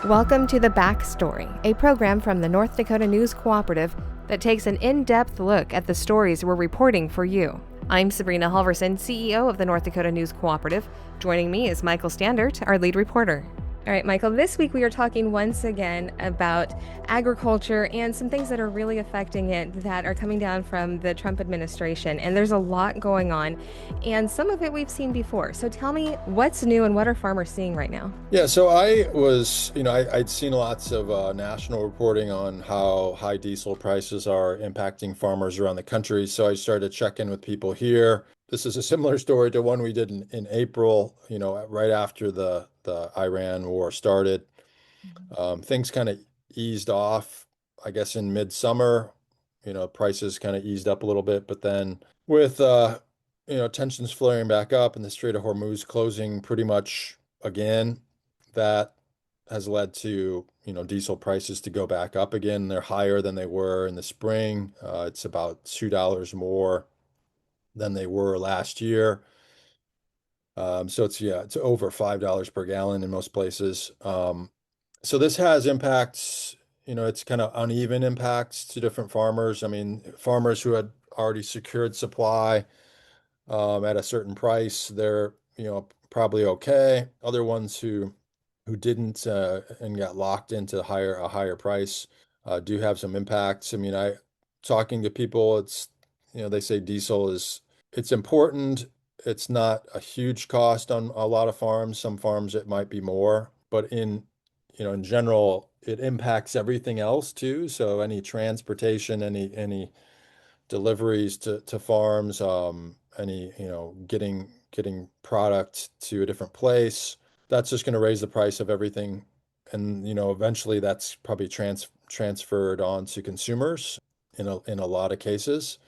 Welcome to The Backstory, a program from the North Dakota News Cooperative that takes an in-depth look at the stories we're reporting for you. I'm Sabrina Halvorson, CEO of the North Dakota News Cooperative. Joining me is Michael Standaert, our lead reporter. All right, Michael, this week we are talking once again about agriculture and some things that are really affecting it that are coming down from the Trump administration. And there's a lot going on, and some of it we've seen before. So tell me what's new and what are farmers seeing right now? Yeah, so I'd seen lots of national reporting on how high diesel prices are impacting farmers around the country. So I started to check in with people here. This is a similar story to one we did in April, right after the Iran war started. Things kind of eased off, I guess, in midsummer. Prices kind of eased up a little bit, but then with tensions flaring back up and the Strait of Hormuz closing pretty much again, that has led to, diesel prices to go back up again. They're higher than they were in the spring. It's about $2 more than they were last year. So it's over $5 per gallon in most places. So this has impacts, it's kind of uneven impacts to different farmers. I mean, farmers who had already secured supply at a certain price, they're, probably okay. Other ones who didn't and got locked into a higher price do have some impacts. I mean, I talking to people, they say diesel it's important. It's not a huge cost on a lot of farms. Some farms it might be more, but in general, it impacts everything else too. So any transportation, any deliveries to farms, any, getting product to a different place, that's just going to raise the price of everything. And, eventually that's probably transferred on to consumers in a lot of cases.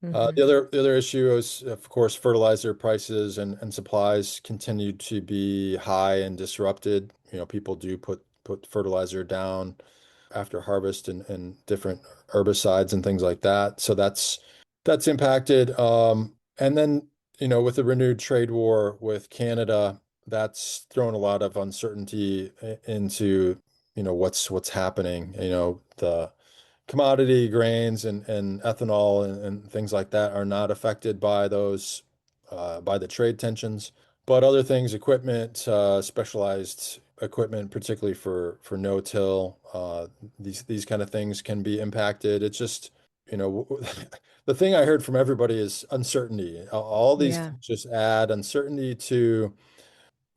Mm-hmm. The other issue is, of course, fertilizer prices and supplies continue to be high and disrupted. People do put fertilizer down after harvest and different herbicides and things like that. So that's impacted. And then, with the renewed trade war with Canada, that's thrown a lot of uncertainty into, what's happening. The commodity grains and ethanol and things like that are not affected by those by the trade tensions. But other things, equipment, specialized equipment, particularly for no-till, these kind of things can be impacted. It's just, the thing I heard from everybody is uncertainty. All these Yeah. things just add uncertainty to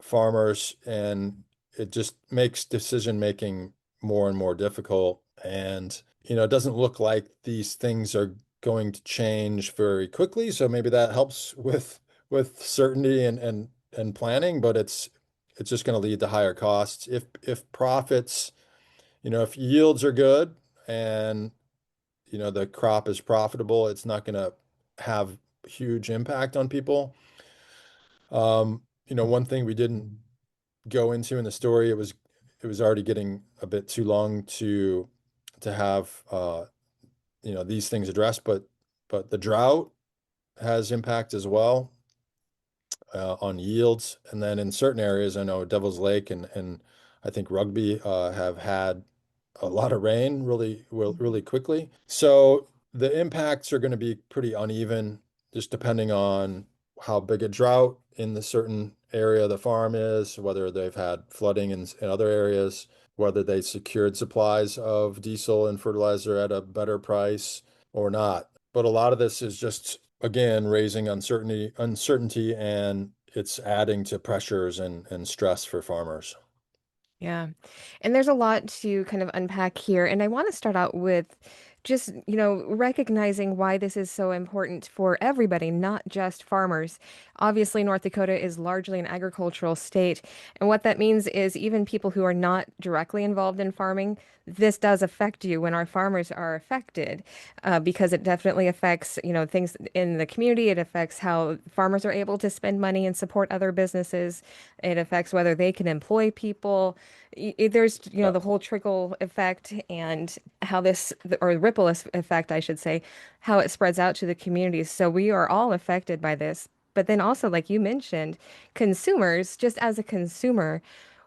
farmers, and it just makes decision making more and more difficult. And, it doesn't look like these things are going to change very quickly. So maybe that helps with certainty and planning, but it's just going to lead to higher costs. If profits, if yields are good and the crop is profitable, it's not going to have huge impact on people. One thing we didn't go into in the story, it was already getting a bit too long to have these things addressed, but the drought has impact as well on yields. And then in certain areas, I know Devil's Lake and I think Rugby have had a lot of rain really quickly. So the impacts are going to be pretty uneven, just depending on how big a drought in the certain area the farm is, whether they've had flooding in other areas, whether they secured supplies of diesel and fertilizer at a better price or not. But a lot of this is just, again, raising uncertainty, and it's adding to pressures and stress for farmers. Yeah. And there's a lot to kind of unpack here. And I want to start out with just, recognizing why this is so important for everybody, not just farmers. Obviously, North Dakota is largely an agricultural state. And what that means is even people who are not directly involved in farming, this does affect you when our farmers are affected, because it definitely affects, things in the community. It affects how farmers are able to spend money and support other businesses. It affects whether they can employ people. There's, Yeah. the whole trickle effect and how this, or ripple effect, I should say, how it spreads out to the communities. So we are all affected by this. But then also, like you mentioned, consumers, just as a consumer,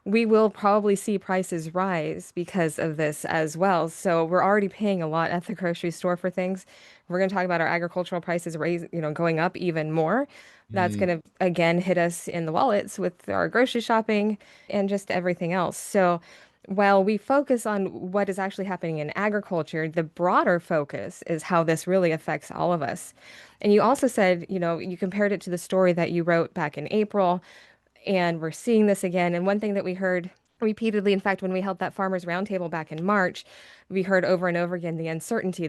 we will probably see prices rise because of this as well. So we're already paying a lot at the grocery store for things. We're going to talk about our agricultural prices going up even more. That's Mm, going to again hit us in the wallets with our grocery shopping and just everything else. So while we focus on what is actually happening in agriculture, the broader focus is how this really affects all of us. And you also said, you compared it to the story that you wrote back in April, and we're seeing this again. And one thing that we heard repeatedly, in fact, when we held that farmers roundtable back in March, we heard over and over again the uncertainty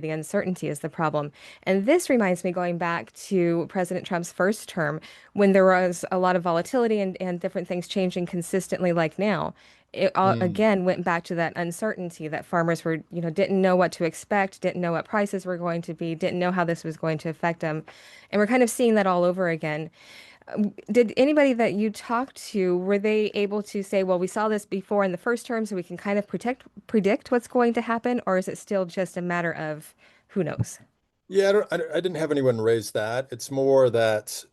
is the problem. And this reminds me going back to President Trump's first term when there was a lot of volatility and different things changing consistently like now. It all, mm. again went back to that uncertainty that farmers were, didn't know what to expect, didn't know what prices were going to be, didn't know how this was going to affect them. And we're kind of seeing that all over again. Did anybody that you talked to, were they able to say, well, we saw this before in the first term, so we can kind of predict what's going to happen, or is it still just a matter of who knows? Yeah, I didn't have anyone raise that. It's more that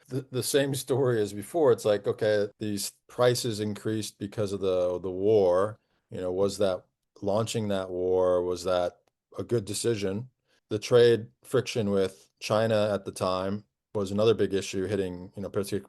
the same story as before. It's like, okay, these prices increased because of the war. Was that launching that war, was that a good decision? The trade friction with China at the time was another big issue hitting,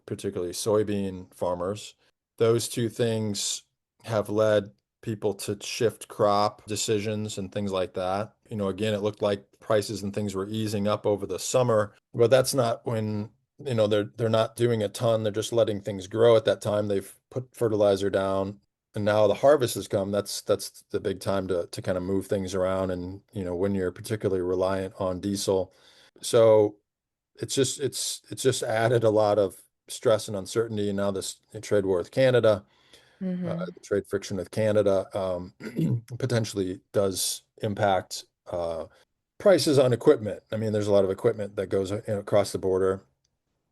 particularly soybean farmers. Those two things have led people to shift crop decisions and things like that. Again, it looked like prices and things were easing up over the summer, but that's not when, they're not doing a ton. They're just letting things grow at that time. They've put fertilizer down and now the harvest has come. That's the big time to kind of move things around and, when you're particularly reliant on diesel. So it's just added a lot of stress and uncertainty. And now this trade war with Canada, Hmm. the trade friction with Canada, potentially does impact prices on equipment. I mean, there's a lot of equipment that goes, across the border.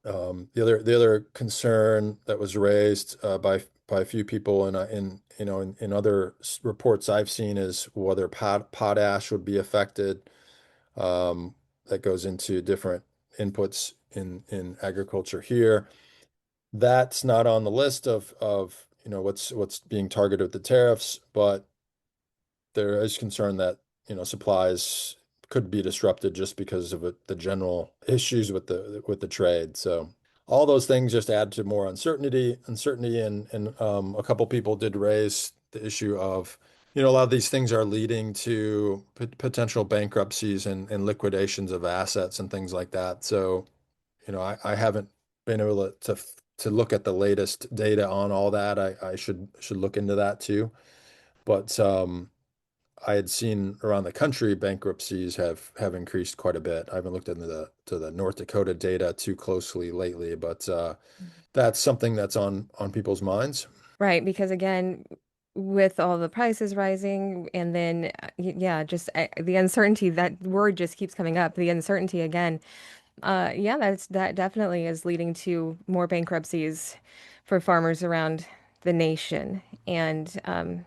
The other concern that was raised by a few people in other reports I've seen is whether potash would be affected. That goes into different inputs in agriculture here. That's not on the list of what's being targeted with the tariffs, but there is concern that supplies could be disrupted just because of the general issues with the trade. So all those things just add to more uncertainty, and a couple people did raise the issue of a lot of these things are leading to potential bankruptcies and liquidations of assets and things like that. So I haven't been able to look at the latest data on all that. I should look into that too. But I had seen around the country bankruptcies have increased quite a bit. I haven't looked into the North Dakota data too closely lately, but that's something that's on people's minds. Right, because again, with all the prices rising and then, yeah, just the uncertainty, that word just keeps coming up, the uncertainty again. Yeah, that definitely is leading to more bankruptcies for farmers around the nation. And Yeah,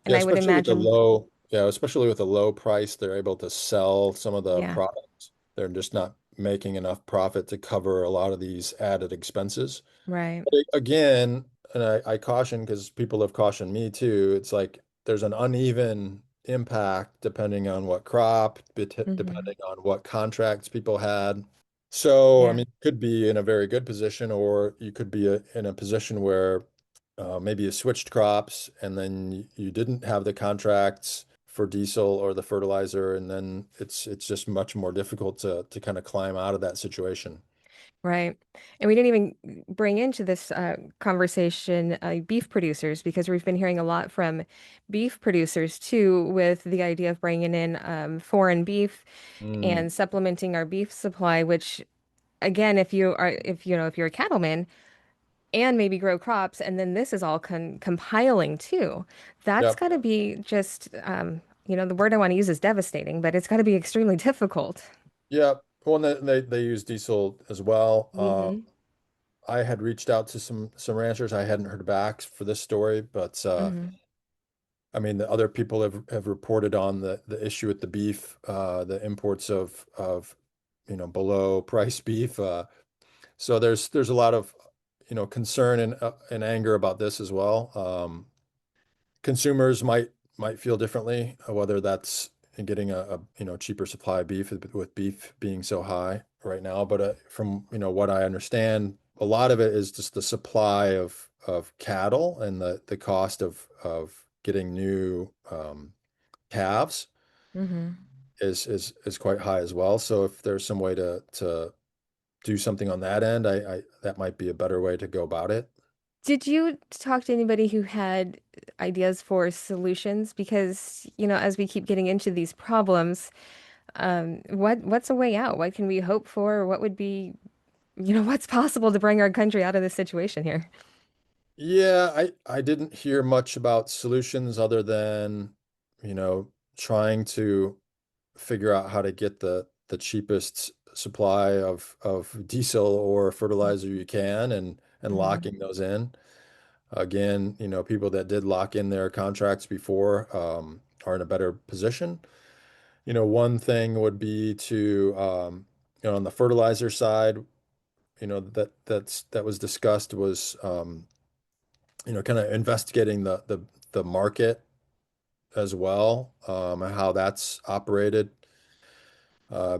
I would imagine, especially with a low price, they're able to sell some of the yeah, products. They're just not making enough profit to cover a lot of these added expenses. right. Again, and I caution because people have cautioned me too. It's like there's an uneven impact depending on what crop, Hmm. depending on what contracts people had. So, I Yeah. mean, you could be in a very good position, or you could be in a position where maybe you switched crops and then you didn't have the contracts for diesel or the fertilizer, and then it's just much more difficult to kind of climb out of that situation. Right. And we didn't even bring into this conversation beef producers because we've been hearing a lot from beef producers too with the idea of bringing in foreign beef Mm, and supplementing our beef supply, which again, if you're a cattleman and maybe grow crops and then this is all compiling too, that's yep. got to be just, the word I want to use is devastating, but it's got to be extremely difficult. Yeah, well, and they use diesel as well. Hmm. I had reached out to some ranchers. I hadn't heard back for this story, but Hmm. I mean, the other people have reported on the issue with the beef, the imports of below price beef. So there's a lot of concern and anger about this as well. Consumers might feel differently, whether that's in getting a cheaper supply of beef with beef being so high right now. But from what I understand, a lot of it is just the supply of cattle and the cost of getting new calves Hmm. is quite high as well. So if there's some way to do something on that end, I that might be a better way to go about it. Did you talk to anybody who had ideas for solutions? Because, as we keep getting into these problems, what's a way out? What can we hope for? What would be, what's possible to bring our country out of this situation here? Yeah, I didn't hear much about solutions other than, trying to figure out how to get the cheapest supply of diesel or fertilizer you can and Hmm. locking those in. Again, people that did lock in their contracts before are in a better position. One thing would be to on the fertilizer side, that was discussed was kind of investigating the market as well, and how that's operated,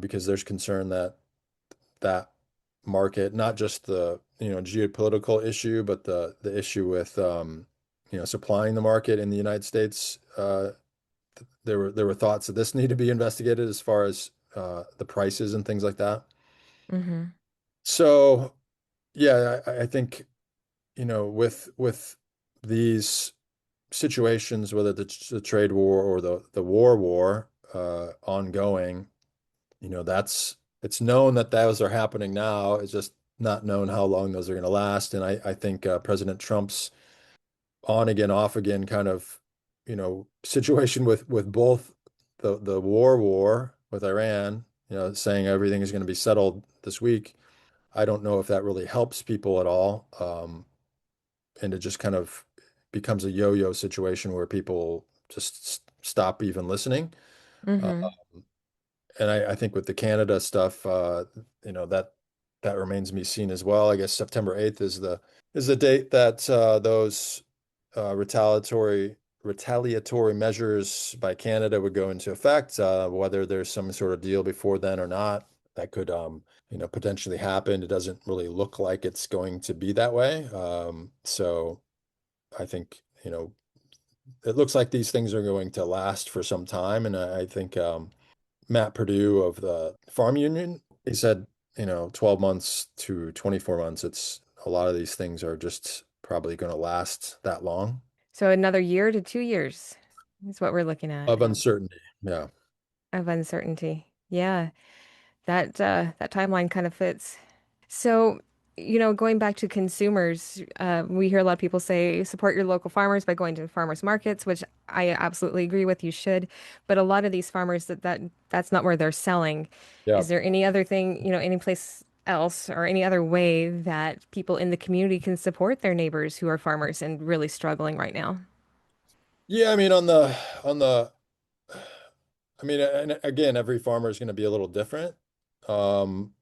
because there's concern that that market, not just the geopolitical issue, but the issue with supplying the market in the United States. There were thoughts that this need to be investigated as far as the prices and things like that. Hmm. So yeah, I think with these situations, whether the trade war or the war ongoing, that's it's known that those are happening now. It's just not known how long those are going to last. And I think President Trump's on again, off again kind of situation with both the war with Iran, saying everything is going to be settled this week. I don't know if that really helps people at all. And it just kind of becomes a yo-yo situation where people just stop even listening. Uh, Hmm. and I think with the Canada stuff, that remains to be seen as well. I guess September 8th is the date that those retaliatory measures by Canada would go into effect. Whether there's some sort of deal before then or not, that could potentially happen. It doesn't really look like it's going to be that way. So I think, it looks like these things are going to last for some time. And I think Matt Purdue of the Farm Union, he said, 12 months to 24 months, it's a lot of these things are just probably going to last that long So another year to 2 years is what we're looking at of uncertainty. Yeah. of uncertainty. Yeah, that timeline kind of fits. So, going back to consumers, we hear a lot of people say support your local farmers by going to farmers markets, which I absolutely agree with. You should, but a lot of these farmers that's not where they're selling. Yeah. Is there any other thing, any place else or any other way that people in the community can support their neighbors who are farmers and really struggling right now? Yeah, I mean on the I mean, and again, every farmer is going to be a little different.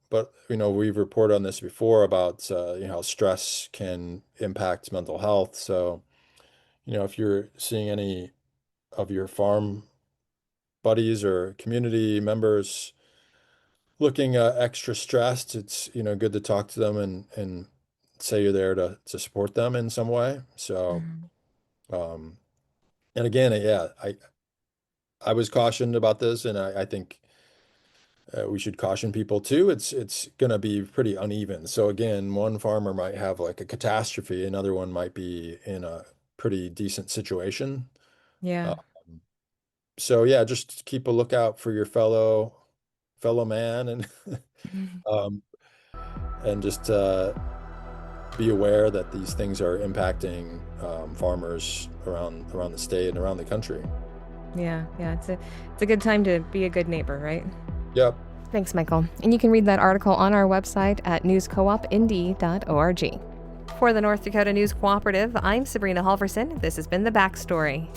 But we've reported on this before about how stress can impact mental health. So, if you're seeing any of your farm buddies or community members looking extra stressed, it's good to talk to them and say you're there to support them in some way. So, Mhm. um, and again, yeah, I was cautioned about this, and I think we should caution people too. It's going to be pretty uneven. So again, one farmer might have like a catastrophe, another one might be in a pretty decent situation. Uh, Yeah. so yeah, just keep a lookout for your fellow man um, and just be aware that these things are impacting farmers around the state and around the country. Yeah, yeah, it's a good time to be a good neighbor, right? Yep. Thanks, Michael. And you can read that article on our website at newscoopnd.org. For the North Dakota News Cooperative, I'm Sabrina Halvorson. This has been The Backstory.